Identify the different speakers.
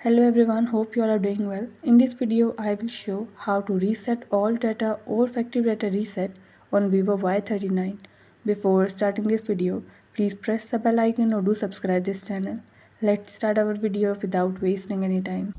Speaker 1: Hello everyone, hope you all are doing well. In this video, I will show how to reset all data or factory data reset on Vivo Y39. Before starting this video, please press the bell icon or do subscribe this channel. Let's start our video without wasting any time.